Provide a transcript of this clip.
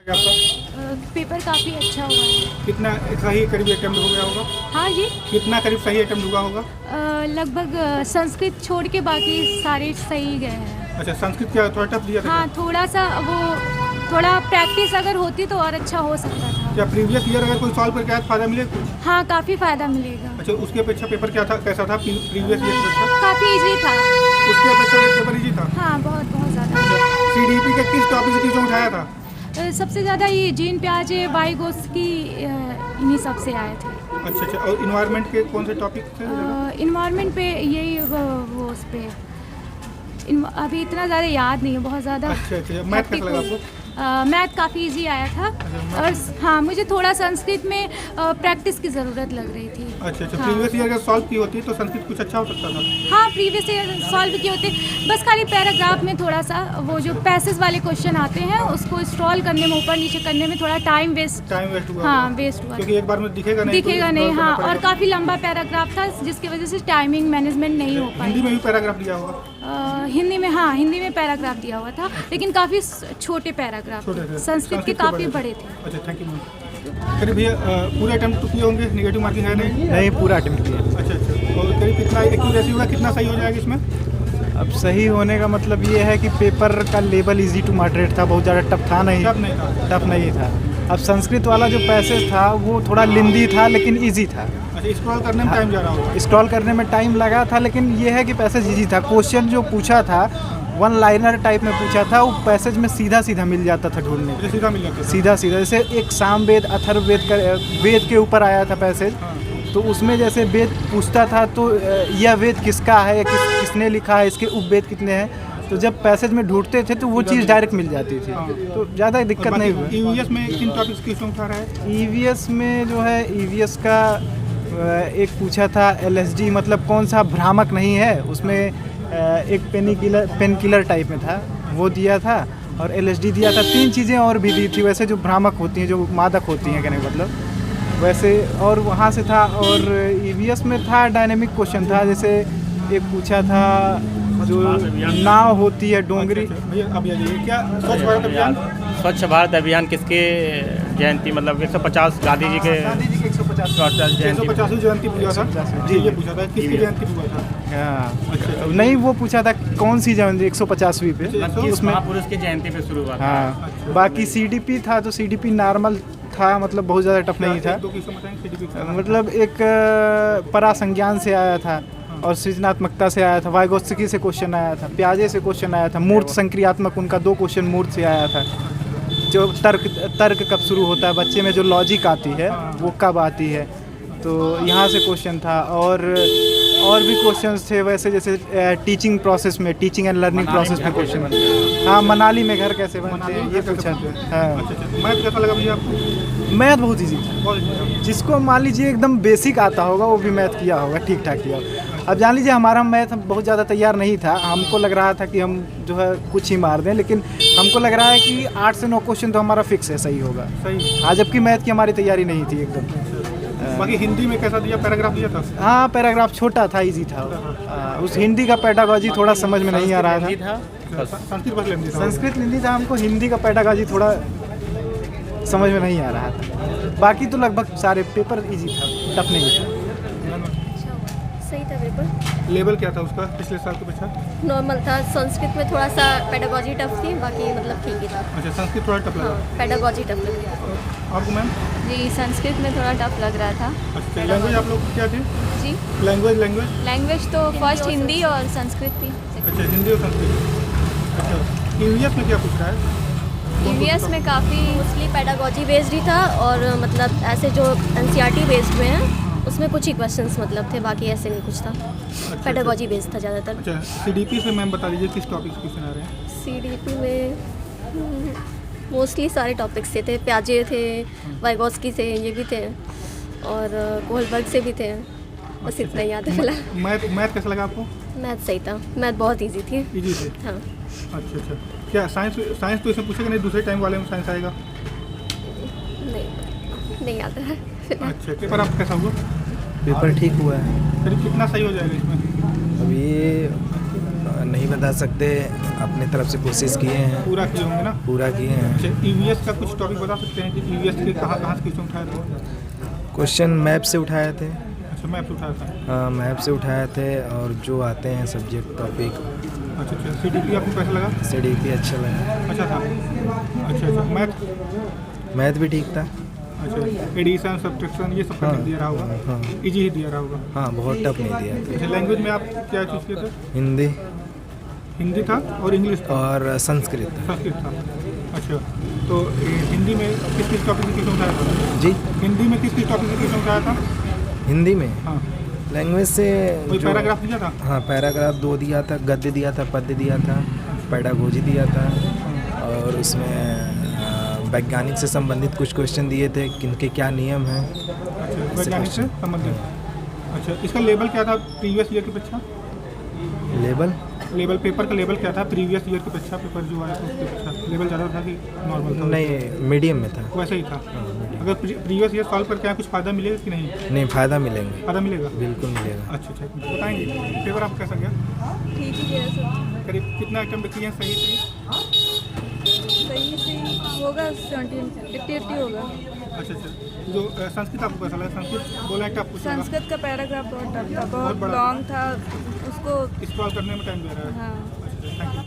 आपका पेपर काफ़ी अच्छा हुआ है। कितना सही करीब अटेम्प्ट हो गया होगा? हाँ जी। कितना करीब सही अटेम्प्ट हुआ होगा? लगभग संस्कृत छोड़ के बाकी सारे सही गए हैं। अच्छा, संस्कृत क्या थोड़ा टफ दिया था हाँ, थोड़ा सा वो थोड़ा प्रैक्टिस अगर होती तो और अच्छा हो सकता था। क्या प्रीवियस ईयर अगर कोई सॉल्व करके आया तो फायदा मिले कुछ? हाँ, काफ़ी फ़ायदा मिलेगा। अच्छा, उसके अपेक्षा पेपर क्या था, कैसा था प्रीवियस ईयर की अपेक्षा? काफ़ी इजी था। उसके अपेक्षा पेपर इजी था? हाँ, बहुत बहुत ज़्यादा। सीडीपी के किस टॉपिक से क्वेश्चन उठाया था? सबसे ज़्यादा ये जीन प्याजे बाइगोस्की इन्हीं सब से आए थे। अच्छा अच्छा, और इन्वायरमेंट के कौन से टॉपिक थे? इन्वायरमेंट पे यही वो उस पे अभी इतना ज़्यादा याद नहीं है, बहुत ज़्यादा। अच्छा अच्छा, मैथ कैसा लगा आपको? मैथ काफ़ी इजी आया था। और हाँ, मुझे थोड़ा संस्कृत में प्रैक्टिस की ज़रूरत लग रही थी। अच्छा अच्छा, हाँ। प्रीवियस ईयर अगर सॉल्व की होती तो संस्कृत कुछ अच्छा हो सकता था? हाँ, प्रीवियस ईयर सॉल्व किए होते, बस खाली पैराग्राफ में थोड़ा सा वो जो पैसेज वाले क्वेश्चन आते हैं उसको स्क्रॉल करने में, ऊपर नीचे करने में थोड़ा टाइम वेस्ट हुआ? हाँ, वेस्ट हुआ क्योंकि एक बार में दिखेगा नहीं, दिखेगा नहीं। हाँ, और काफ़ी लंबा पैराग्राफ था जिसकी वजह से टाइमिंग मैनेजमेंट नहीं हो पाई। हिंदी में भी पैराग्राफ दिया होगा? हिंदी में, हाँ, हिंदी में पैराग्राफ दिया हुआ था, लेकिन काफ़ी छोटे पैराग्राफ थे। संस्कृत के काफ़ी बड़े थे। अच्छा, थैंक यू मैम। करीब भैया पूरे अटेम्प्ट तो किए होंगे, नेगेटिव मार्किंग है नहीं? नहीं, पूरा अटेम्प्ट किया। अच्छा अच्छा, और करीब कितना एक्यूरेसी होगा, कितना सही हो जाएगा इसमें? अब सही होने का मतलब ये है कि पेपर का लेवल इजी टू मॉडरेट था, बहुत ज़्यादा टफ था नहीं। टफ नहीं था। अब संस्कृत वाला जो पैसेज था वो थोड़ा लिंदी था लेकिन इजी था। अच्छा, स्क्रॉल करने में टाइम जा रहा होगा? स्क्रॉल करने में टाइम लगा था, लेकिन ये है कि पैसेज इजी था। क्वेश्चन जो पूछा था वन लाइनर टाइप में पूछा था, वो पैसेज में सीधा सीधा मिल जाता था ढूंढने को। सीधा मिल जाता था? सीधा सीधा, जैसे एक सामवेद अथर्ववेद का वेद के ऊपर आया था पैसेज। तो उसमें जैसे वेद पूछता था तो यह वेद किसका है, किसने लिखा है, इसके उपवेद कितने हैं, तो जब पैसेज में ढूंढते थे तो वो चीज़ डायरेक्ट मिल जाती थी। तो ज़्यादा दिक्कत नहीं हुई। ईवीएस में किन टॉपिक्स क्वेश्चन उठा रहा है? ईवीएस में जो है, ईवीएस का एक पूछा था एलएसडी मतलब कौन सा भ्रामक नहीं है, उसमें एक पेन किलर टाइप में था, वो दिया था। और एलएसडी दिया था। 3 चीज़ें और भी दी थी वैसे जो भ्रामक होती हैं, जो मादक होती हैं कहने का मतलब वैसे। और वहाँ से था। और ईवीएस में था डायनेमिक क्वेश्चन था, जैसे एक पूछा था जो नाव होती है डोंगरी। भैया अब ये क्या स्वच्छ भारत अभियान? स्वच्छ भारत अभियान किसके जयंती, मतलब 150 गांधी जी के 150वीं जयंती पूजा था जी, ये पूछा था किसकी जयंती पूजा था? हाँ, अच्छा, नहीं वो पूछा था कौन सी जयंती 150वीं पे, किस महापुरुष की जयंती पे शुरू हुआ था। हाँ। बाकी सीडीपी था तो सीडीपी नॉर्मल था, मतलब बहुत ज़्यादा टफ नहीं था। मतलब एक परासंज्ञान से आया था और सृजनात्मकता से आया था, वाइगोत्स्की से क्वेश्चन आया था, प्याजे से क्वेश्चन आया था, मूर्त संक्रियात्मक उनका 2 क्वेश्चन मूर्त से आया था। जो तर्क कब शुरू होता है बच्चे में, जो लॉजिक आती है वो कब आती है, तो यहाँ से क्वेश्चन था। और भी क्वेश्चंस थे वैसे, जैसे टीचिंग प्रोसेस में, टीचिंग एंड लर्निंग प्रोसेस में क्वेश्चन। हाँ, मनाली में घर कैसे बनते हैं ये पूछा था। हाँ, मैथ कैसा लगा भैया आपको? मैथ बहुत ईजी था। जिसको मान लीजिए एकदम बेसिक आता होगा वो भी मैथ किया होगा, ठीक ठाक किया होगा। अब जान लीजिए हमारा मैथ बहुत ज़्यादा तैयार नहीं था, हमको लग रहा था कि हम जो है कुछ ही मार दें, लेकिन हमको लग रहा है कि 8 से 9 क्वेश्चन तो हमारा फिक्स है, सही होगा। सही। हाँ, जबकि मैथ की हमारी तैयारी नहीं थी एकदम। बाकी हिंदी में कैसा दिया, पैराग्राफ दिया था? हाँ, पैराग्राफ छोटा था, इजी था। उस हिंदी का पेडागॉजी थोड़ा समझ में नहीं आ रहा था। संस्कृत हिंदी था, हमको हिंदी का पेडागॉजी थोड़ा समझ में नहीं आ रहा था। बाकी तो लगभग सारे पेपर इजी था, टफ नहीं था। सही था पेपर। लेवल क्या था उसका पिछले साल के बच्चा? नॉर्मल था। संस्कृत में थोड़ा सा पेडागॉजी टफ थी, बाकी मतलब ठीक ही था। अच्छा, संस्कृत थोड़ा टफ लगा? हाँ, पेडागॉजी टफ लग रहा था। आपको मैम? जी, संस्कृत में थोड़ा टफ लग रहा था। अच्छा, लैंग्वेज आप लोग क्या थी? जी, लैंग्वेज तो फर्स्ट हिंदी और संस्कृत थी। अच्छा, हिंदी और संस्कृत। अच्छा, ईवीएस में क्या पूछ रहा है? ईवीएस में काफ़ी मोस्टली पेडागॉजी बेस्ड ही था, और मतलब ऐसे जो एनसीईआरटी बेस्ड हुए हैं उसमें कुछ ही क्वेश्चंस मतलब थे, बाकी ऐसे नहीं कुछ था। पेडागॉजी बेस्ड था ज़्यादातर। अच्छा, सीडीपी से मैम बता दीजिए किस टॉपिक क्वेश्चन आ रहे हैं? सीडीपी में मोस्टली सारे टॉपिक्स थे। प्याजे थे, वाइगोत्स्की से ये भी थे, और कोहलबर्ग से भी थे। बस इतना ही याद है फिलहाल। मैथ कैसा लगा आपको? मैथ सही था। मैथ बहुत इजी थी। इजी थे? हाँ। अच्छा अच्छा, क्या साइंस तो इसमें पूछेगा नहीं, दूसरे टाइम वाले में साइंस आएगा? नहीं आता है। अच्छा, पेपर आप कैसा हुआ? पेपर ठीक हुआ है। करीब कितना सही हो जाएगा इसमें? अब ये नहीं बता सकते, अपने तरफ से कोशिश किए हैं, पूरा किए होंगे ना? पूरा किए हैं। अच्छा, ईवीएस का कुछ टॉपिक बता सकते हैं कि ईवीएस के कहाँ कहाँ से क्वेश्चन उठाए थे? क्वेश्चन मैप से उठाए थे। अच्छा, मैप से उठाया था। हाँ, मैप से उठाए थे, और जो आते हैं सब्जेक्ट टॉपिक। अच्छा, CDP आपको कैसा लगा? CDP अच्छा लगा। अच्छा था। अच्छा, मैथ भी ठीक था। अच्छा, एडिशन सब्ट्रैक्शन ये सब करने दिया रहा होगा? हाँ, इजी ही दिया रहा होगा? हाँ, बहुत टफ नहीं दिया था। अच्छा, लैंग्वेज में आप क्या चूज़ किए थे? हिंदी था और इंग्लिश था और संस्कृत था। संस्कृत था। अच्छा, तो हिंदी में किस टॉपिक से क्वेश्चन उठाया था? जी, हिंदी में किस टॉपिक से क्वेश्चन उठाया था? हिंदी में हाँ, लैंग्वेज से कोई पैराग्राफ दिया था? हाँ, पैराग्राफ 2 दिया था, गद्य दिया था, पद्य दिया था, पेडागोजी दिया था, और उसमें वैज्ञानिक से संबंधित कुछ क्वेश्चन दिए थे, किनके क्या नियम हैं। अच्छा, वैज्ञानिक से संबंधित। अच्छा, इसका लेवल क्या था प्रीवियस ईयर की अपेक्षा? लेवल पेपर का लेवल क्या था प्रीवियस ईयर की अपेक्षा? पेपर जो आया था उसकी अपेक्षा लेवल ज़्यादा था कि नॉर्मल था? नहीं, मीडियम में था। वैसे ही था। अगर प्रीवियस ईयर सॉल्व करके आए कुछ फ़ायदा मिलेगा कि नहीं? नहीं, फ़ायदा मिलेंगे। फ़ायदा मिलेगा? बिल्कुल मिलेगा। अच्छा, बताएंगे पेपर आपका कैसा गया? ठीक ही गया सर। करीब कितना अटेम्प्ट किए हैं? सही सही होगा 70-80 होगा। अच्छा, जो संस्कृत आपको कैसा लगा? संस्कृत बोला है कि आपको संस्कृत का पैराग्राफ बहुत टफ था, बहुत बड़ा लॉन्ग था, उसको स्क्रॉल करने में टाइम दे रहा है। हाँ। अच्छा, थैंक यू।